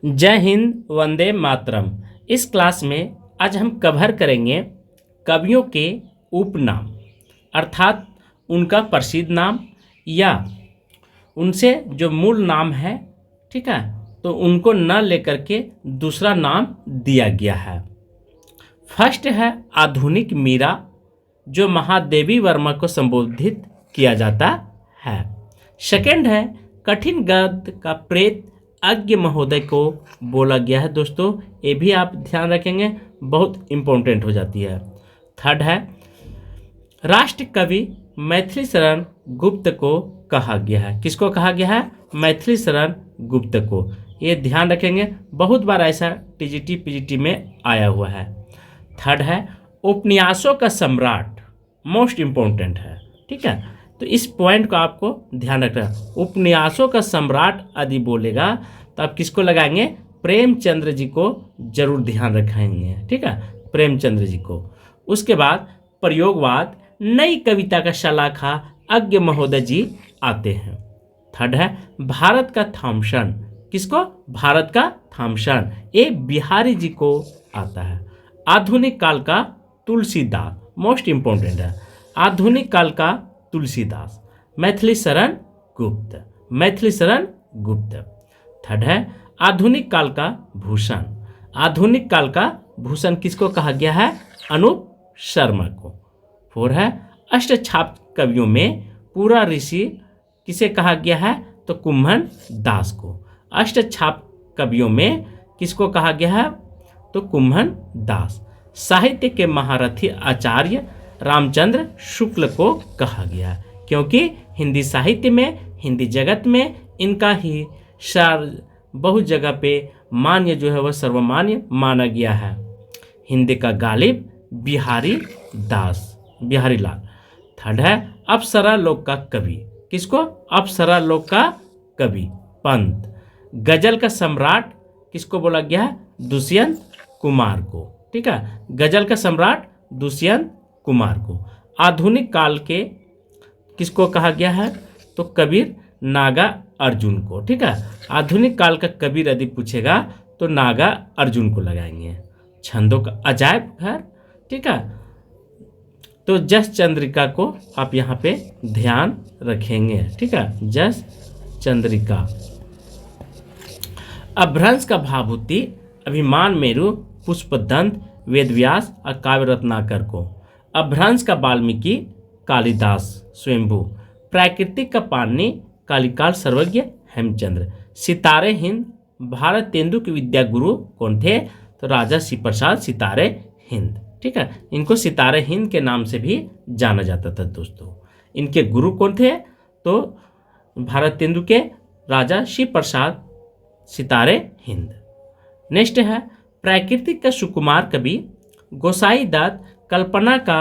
जय हिंद, वंदे मातरम। इस क्लास में आज हम कवर करेंगे कवियों के उपनाम, अर्थात उनका प्रसिद्ध नाम या उनसे जो मूल नाम है, ठीक है, तो उनको न लेकर के दूसरा नाम दिया गया है। फर्स्ट है आधुनिक मीरा, जो महादेवी वर्मा को संबोधित किया जाता है। सेकंड है कठिन गद्य का प्रेत अज्ञ महोदय को बोला गया है। दोस्तों ये भी आप ध्यान रखेंगे, बहुत इंपॉर्टेंट हो जाती है। थर्ड है राष्ट्र कवि मैथिली शरण गुप्त को कहा गया है। किसको कहा गया है? मैथिली शरण गुप्त को। ये ध्यान रखेंगे, बहुत बार ऐसा टीजीटी पीजीटी में आया हुआ है। थर्ड है उपन्यासों का सम्राट, मोस्ट इंपॉर्टेंट है, ठीक है, तो इस पॉइंट को आपको ध्यान रखना है। उपन्यासों का सम्राट यदि बोलेगा तो आप किसको लगाएंगे? प्रेमचंद्र जी को जरूर ध्यान रखेंगे, ठीक है, प्रेमचंद्र जी को। उसके बाद प्रयोगवाद, नई कविता का शलाखा अज्ञ महोदय जी आते हैं। थर्ड है भारत का थॉमसन। किसको? भारत का थॉमसन, ये बिहारी जी को आता है। आधुनिक काल का तुलसीदास, मोस्ट इंपॉर्टेंट है। आधुनिक काल का तुलसीदास, मैथिली शरण गुप्त, मैथिली शरण गुप्त। थर्ड है आधुनिक काल का भूषण। आधुनिक काल का भूषण किसको कहा गया है? अनूप शर्मा को। फोर है अष्टछाप कवियों में पूरा ऋषि किसे कहा गया है? तो कुम्भन दास को। अष्टछाप कवियों में किसको कहा गया है? तो कुम्भन दास। साहित्य के महारथी आचार्य रामचंद्र शुक्ल को कहा गया, क्योंकि हिंदी साहित्य में, हिंदी जगत में इनका ही बहुत जगह पे मान्य जो है वह सर्वमान्य माना गया है। हिंदी का गालिब बिहारी दास, बिहारी लाल। थर्ड है अप्सरा लोक का कवि। किसको? अप्सरा लोक का कवि पंत। गजल का सम्राट किसको बोला गया है? दुष्यंत कुमार को, ठीक है, गजल का सम्राट दुष्यंत कुमार को। आधुनिक काल के किसको कहा गया है? तो कबीर नागा अर्जुन को, ठीक है। आधुनिक काल का कबीर यदि पूछेगा तो नागा अर्जुन को लगाएंगे। छंदों का अजायब घर, ठीक है, तो जस चंद्रिका को आप यहाँ पे ध्यान रखेंगे, ठीक है, जस चंद्रिका। अभ्रंश का भाभूति, अभिमान मेरु, पुष्पदंत, वेदव्यास और काव्य रत्नाकर को। अभ्रंश का वाल्मीकि, कालिदास स्वयंभू। प्राकृतिक का पाणिनि, कालिकाल सर्वज्ञ हेमचंद्र। सितारे हिंद, भारत तेंदु के विद्या गुरु कौन थे? तो राजा श्री प्रसाद सितारे हिंद, ठीक है, इनको सितारे हिंद के नाम से भी जाना जाता था। दोस्तों इनके गुरु कौन थे? तो भारत तेंदु के राजा श्री प्रसाद सितारे हिंद। नेक्स्ट है प्राकृतिक का सुकुमार कवि गोसाई दत्त, कल्पना का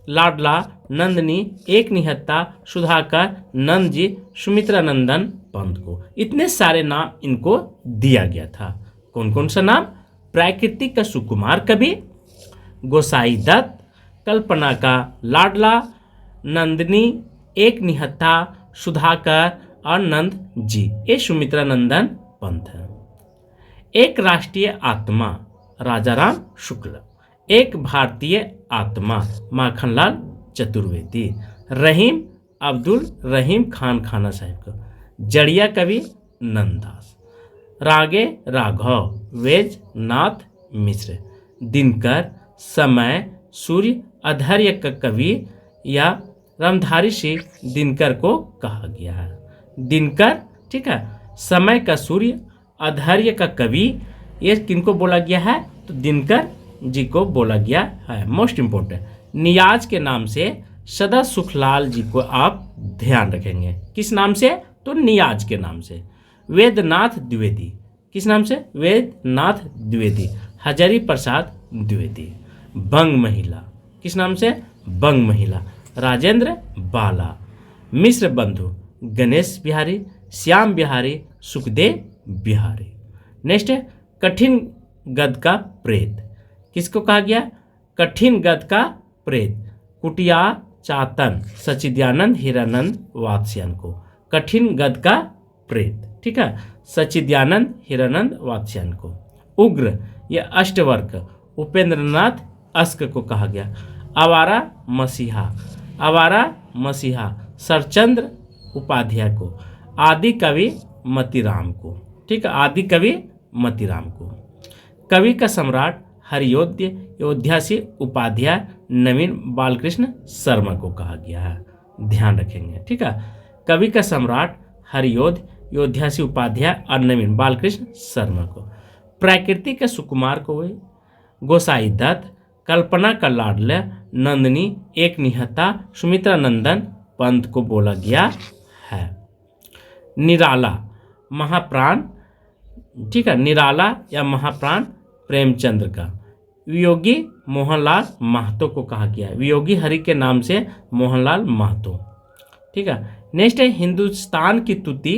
लाडला नंदनी, एक निहत्ता सुधाकर, नंद जी, सुमित्रा नंदन पंत को। इतने सारे नाम इनको दिया गया था। कौन कौन सा नाम? प्राकृतिक का सुकुमार कवि गोसाई दत्त, कल्पना का लाडला, नंदनी, एक निहत्ता, सुधाकर और नंद जी, ये सुमित्रा नंदन पंत है। एक राष्ट्रीय आत्मा राजाराम शुक्ल। एक भारतीय आत्मा माखनलाल चतुर्वेदी। रहीम अब्दुल रहीम खान खाना साहिब को। जड़िया कवि नंददास। रागे राघव वैजनाथ मिश्र। दिनकर, समय, सूर्य, अधर्य का कवि या रामधारी सिंह दिनकर को कहा गया है। दिनकर, ठीक है, समय का सूर्य, अधर्य का कवि, ये किनको बोला गया है? तो दिनकर जी को बोला गया है। मोस्ट इंपोर्टेंट, नियाज के नाम से सदा सुखलाल जी को आप ध्यान रखेंगे। किस नाम से? तो नियाज के नाम से। वेदनाथ द्विवेदी, किस नाम से? वेदनाथ द्विवेदी। हजारी प्रसाद द्विवेदी। बंग महिला, किस नाम से? बंग महिला। राजेंद्र बाला। मिश्र बंधु, गणेश बिहारी, श्याम बिहारी, सुखदेव बिहारी। नेक्स्ट है कठिन गद का प्रेत। किसको कहा गया? कठिन गद का प्रेत कुटिया चातन, सचिदानंद, हीरानंद वात्स्यन को। कठिन गद का प्रेत, ठीक है, सच्चिदानंद हिरानंद वात्स्यायन को। उग्र या अष्टवर्क उपेंद्रनाथ अस्क को कहा गया। आवारा मसीहा शरचंद्र उपाध्याय को। आदि कवि मतीराम को। ठीक है, आदि कवि मतीराम को। कवि का सम्राट हरियोद्य योध्यासी उपाध्याय नवीन बालकृष्ण शर्मा को कहा गया है, ध्यान रखेंगे। ठीक है, कवि का सम्राट हरियोद्य योध्यासी उपाध्याय और नवीन बालकृष्ण शर्मा को। प्रकृति के सुकुमार को गोसाई दत्त, कल्पना का लाडला नंदनी एक निहत्था सुमित्रा नंदन पंत को बोला गया है। निराला महाप्राण, ठीक है, निराला या महाप्राण प्रेमचंद्र का। वियोगी मोहनलाल महतो को कहा गया है। वियोगी हरि के नाम से मोहनलाल महतो। ठीक है, नेक्स्ट है हिंदुस्तान की तुति।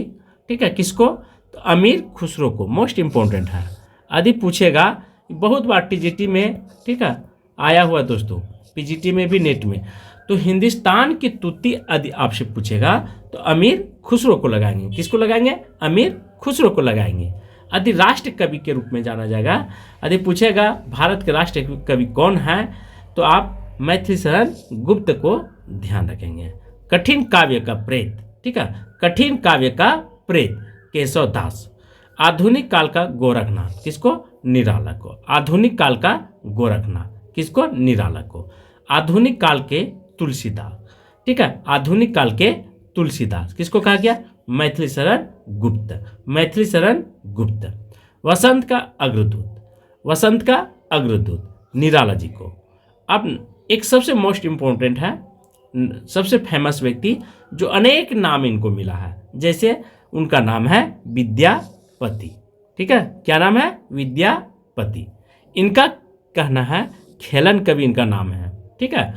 ठीक है, किसको? तो अमीर खुसरो को। मोस्ट इंपॉर्टेंट है, यदि पूछेगा, बहुत बार टीजीटी में, ठीक है, आया हुआ दोस्तों, पीजीटी में भी, नेट में। तो हिंदुस्तान की तुति यदि आपसे पूछेगा तो अमीर खुसरो को लगाएंगे। किसको लगाएंगे? अमीर खुसरो को लगाएंगे। यदि राष्ट्र कवि के रूप में जाना जाएगा, यदि पूछेगा भारत के राष्ट्र कवि कौन है, तो आप मैथिली शरण गुप्त को ध्यान रखेंगे। कठिन काव्य का प्रेत, ठीक है, कठिन काव्य का प्रेत केशव दास। आधुनिक काल का गोरखनाथ, किसको? निराला को। आधुनिक काल का गोरखनाथ, किसको? निराला को। आधुनिक काल के तुलसीदास, ठीक है, आधुनिक काल के तुलसीदास, किसको कहा गया? मैथिली शरण गुप्त। मैथिली शरण गुप्त। वसंत का अग्रदूत, वसंत का अग्रदूत निराला जी को। अब एक सबसे मोस्ट इंपॉर्टेंट है, सबसे फेमस व्यक्ति जो अनेक नाम इनको मिला है, जैसे उनका नाम है विद्यापति। ठीक है, क्या नाम है? विद्यापति। इनका कहना है खेलन कवि इनका नाम है। ठीक है,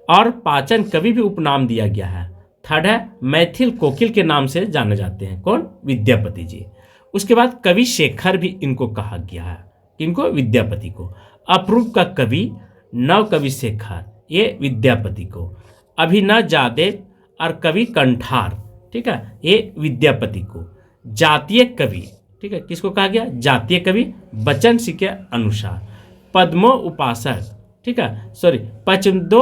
और पाचन कवि भी उपनाम दिया गया है। थर्ड है मैथिल कोकिल के नाम से जाने जाते हैं। कौन? विद्यापति जी। उसके बाद कवि शेखर भी इनको कहा गया है। इनको? विद्यापति को। अपूर्व का कवि नव कवि शेखर, ये विद्यापति को। अभिनव जादेव और कवि कंठार, ठीक है, ये विद्यापति को। जातीय कवि, ठीक है, किसको कहा गया? जातीय कवि बच्चन सिंह के अनुसार। पद्मो उपासक, ठीक है, पचमदो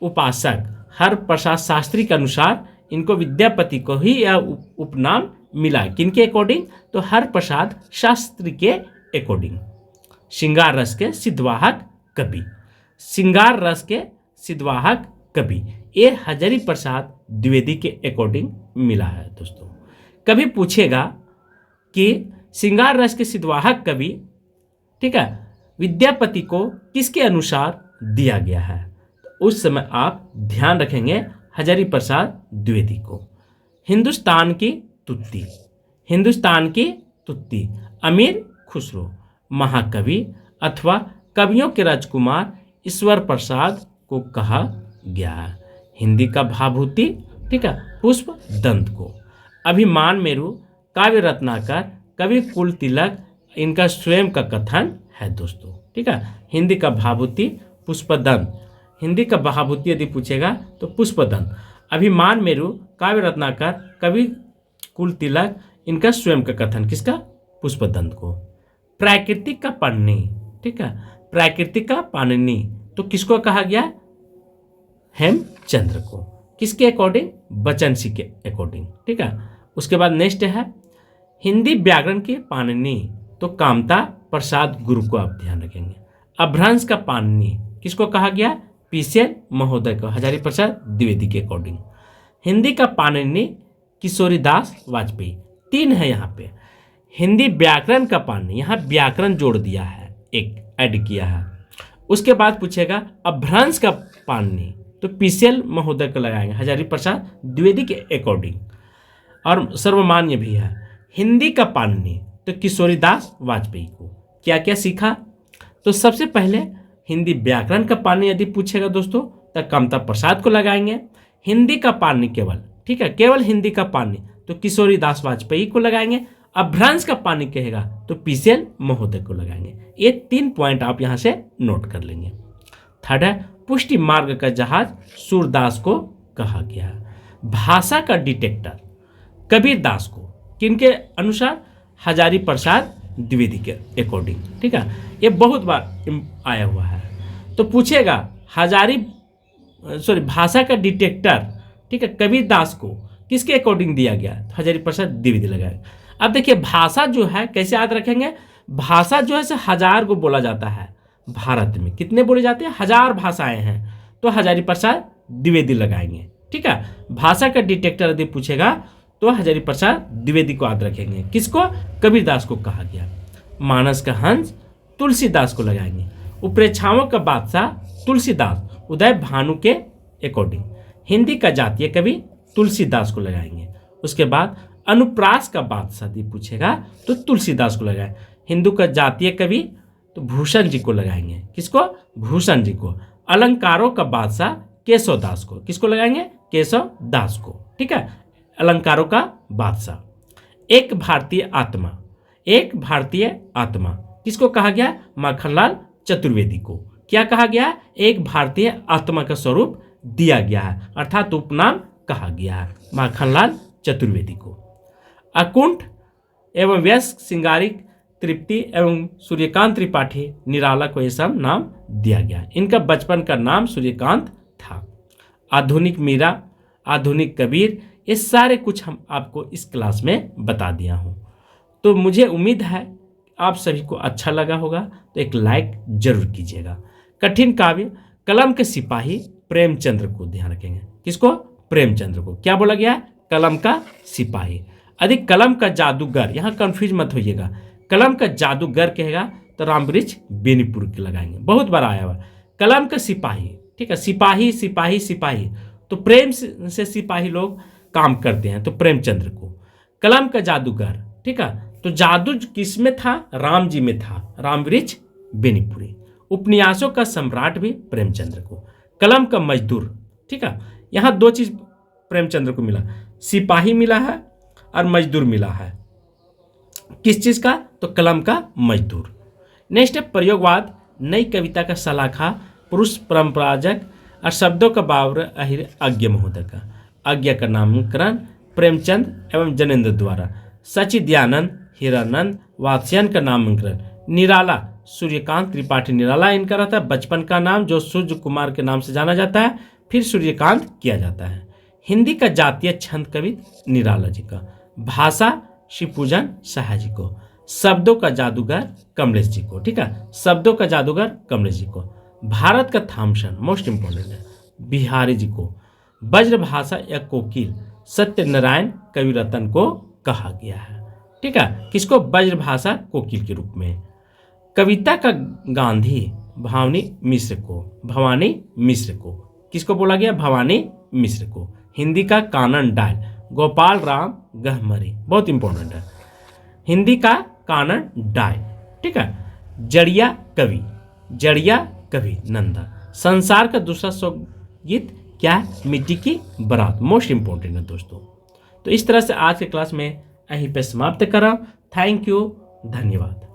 उपासक हर प्रसाद शास्त्री के अनुसार इनको विद्यापति को ही यह उपनाम मिला। किनके अकॉर्डिंग? तो हर प्रसाद शास्त्री के अकॉर्डिंग। श्रृंगार रस के सिद्धवाहक कवि, श्रृंगार रस के सिद्धवाहक कवि, ये हजारी प्रसाद द्विवेदी के अकॉर्डिंग मिला है दोस्तों। कभी पूछेगा कि श्रृंगार रस के सिद्धवाहक कवि, ठीक है, विद्यापति को किसके अनुसार दिया गया है, तो उस समय आप ध्यान रखेंगे हजारी प्रसाद द्विवेदी को। हिंदुस्तान की तुत्ती, हिंदुस्तान की तुत्ती अमीर खुसरो, महाकवि अथवा कवियों के राजकुमार ईश्वर प्रसाद को कहा गया है। हिंदी का भाभूति, ठीक है, पुष्प दंत को। अभिमान मेरु काव्य रत्नाकर कवि कुल तिलक, इनका स्वयं का कथन है दोस्तों। ठीक है, हिंदी का भाभूति पुष्पदंत, हिंदी का भाभूति यदि पूछेगा तो पुष्पदंत। अभिमान मेरु काव्य रत्नाकर कवि कुल तिलक, इनका स्वयं का कथन, किसका? पुष्पदंत को। प्राकृतिक का पाणिनि, ठीक है, प्राकृतिक का पाणिनि तो किसको कहा गया? हेमचंद्र को। किसके अकॉर्डिंग? बच्चन सिंह के अकॉर्डिंग। ठीक है, उसके बाद नेक्स्ट है हिंदी व्याकरण के पाणिनि तो कामता प्रसाद गुरु को आप ध्यान रखेंगे। अभ्रंश का पाणिनि किसको कहा गया? पीसीएल महोदय को, हजारी प्रसाद द्विवेदी के अकॉर्डिंग। हिंदी का पाणिनि किशोरीदास वाजपेयी। तीन है यहाँ पे। हिंदी व्याकरण का पाणिनि, यहाँ व्याकरण जोड़ दिया है, एक ऐड किया है। उसके बाद पूछेगा अभ्रंश का पाणिनि तो पीसीएल महोदय को लगाएंगे, हजारी प्रसाद द्विवेदी के अकॉर्डिंग, और सर्वमान्य भी है। हिंदी का पाणिनि तो किशोरीदास वाजपेयी को। क्या क्या सीखा? तो सबसे पहले हिंदी व्याकरण का पाणिनि यदि पूछेगा दोस्तों तो कामता प्रसाद को लगाएंगे। हिंदी का पाणिनि केवल, ठीक है, केवल हिंदी का पाणिनि तो किशोरीदास वाजपेयी को लगाएंगे। अभ्रंश का पाणिनि कहेगा तो पीसीएल महोदय को लगाएंगे। ये 3 पॉइंट आप यहाँ से नोट कर लेंगे। थर्ड है पुष्टि मार्ग का जहाज सूरदास को कहा गया। भाषा का डिटेक्टर कबीर दास को, किनके अनुसार? हजारी प्रसाद द्विवेदी के अकॉर्डिंग। ठीक है, ये बहुत बार आया हुआ है। तो पूछेगा भाषा का डिटेक्टर, ठीक है, कबीर दास को किसके अकॉर्डिंग दिया गया? तो हजारी प्रसाद द्विवेदी लगाएगा। अब देखिए भाषा जो है कैसे याद रखेंगे, भाषा जो है से 1000 को बोला जाता है। भारत में कितने बोले जाते हैं? 1000 भाषाएं हैं, तो हजारी प्रसाद द्विवेदी लगाएंगे। ठीक है, भाषा का डिटेक्टर यदि पूछेगा तो हजारी प्रसाद द्विवेदी को याद रखेंगे। किसको? कबीरदास को कहा गया। मानस का हंस तुलसीदास को लगाएंगे। उप्रेक्षाओं का बादशाह तुलसीदास, उदय भानु के अकॉर्डिंग। हिंदी का जातीय कवि तुलसीदास को लगाएंगे। उसके बाद अनुप्रास का बादशाह यदि पूछेगा तो तुलसीदास को लगाए। हिंदू का जातीय कवि तो भूषण जी को लगाएंगे। किसको? भूषण जी को। अलंकारों का बादशाह केशव दास को। किसको लगाएंगे? केशव दास को। ठीक है, अलंकारों का बादशाह। एक भारतीय आत्मा, एक भारतीय आत्मा किसको कहा गया? माखनलाल चतुर्वेदी को। क्या कहा गया? एक भारतीय आत्मा का स्वरूप दिया गया है, अर्थात उपनाम कहा गया है माखनलाल चतुर्वेदी को। अकुंठ एवं व्यस्क, सिंगारिक, तृप्ति एवं सूर्यकांत त्रिपाठी, निराला को ये सब नाम दिया गया। इनका बचपन का नाम सूर्यकांत था। आधुनिक मीरा, आधुनिक कबीर, ये सारे कुछ हम आपको इस क्लास में बता दिया हूँ। तो मुझे उम्मीद है आप सभी को अच्छा लगा होगा, तो एक लाइक जरूर कीजिएगा। कठिन काव्य, कलम के सिपाही प्रेमचंद्र को ध्यान रखेंगे। किसको? प्रेमचंद्र को। क्या बोला गया? कलम का सिपाही। अधिक कलम का जादूगर, यहाँ कंफ्यूज मत होइएगा। कलम का जादूगर कहेगा तो रामवृक्ष बेनीपुर के लगाएंगे, बहुत बार आया हुआ। कलम का सिपाही, ठीक है, सिपाही सिपाही सिपाही, तो प्रेम से सिपाही लोग काम करते हैं, तो प्रेमचंद्र को। कलम का जादूगर, ठीक है, तो जादू किस में था? राम जी में था, रामवृक्ष बेनीपुरी। उपन्यासों का सम्राट भी प्रेमचंद्र को। कलम का मजदूर, ठीक है, यहाँ 2 चीज प्रेमचंद्र को मिला, सिपाही मिला है और मजदूर मिला है। किस चीज का? तो कलम का मजदूर। नेक्स्ट है प्रयोगवाद, नई कविता का सलाखा, पुरुष परंपराजक और शब्दों का बावर अहिर अज्ञ महोदय का। अज्ञ का नामकरण प्रेमचंद एवं जनेन्द्र द्वारा। सचिदयानंद, हीरानंद, वात्स्यन का नामकरण। निराला, सूर्यकांत त्रिपाठी निराला इनका रहता है। बचपन का नाम जो सूर्य कुमार के नाम से जाना जाता है, फिर सूर्यकांत किया जाता है। हिंदी का जातीय छंद कवि निराला जी का। भाषा शिवपूजन साहा जी को। शब्दों का जादूगर कमलेश जी को। ठीक है, शब्दों का जादूगर कमलेश जी को। भारत का थॉमसन, मोस्ट इंपोर्टेंट है, बिहारी जी को। ब्रजभाषा या कोकिल सत्यनारायण कविरत्न को कहा गया है। ठीक है, किसको? ब्रजभाषा कोकिल के रूप में। कविता का गांधी भवानी मिश्र को। भवानी मिश्र को किसको बोला गया? भवानी मिश्र को। हिंदी का कानन डायल गोपाल राम गहमरी, बहुत इंपॉर्टेंट है। हिंदी का कानन डायल। ठीक है, जड़िया कवि, जड़िया कवि नंदा। संसार का दूसरा गीत क्या है? मिट्टी की बारात, मोस्ट इंपॉर्टेंट है दोस्तों। तो इस तरह से आज के क्लास में यहीं पे समाप्त करा। थैंक यू, धन्यवाद।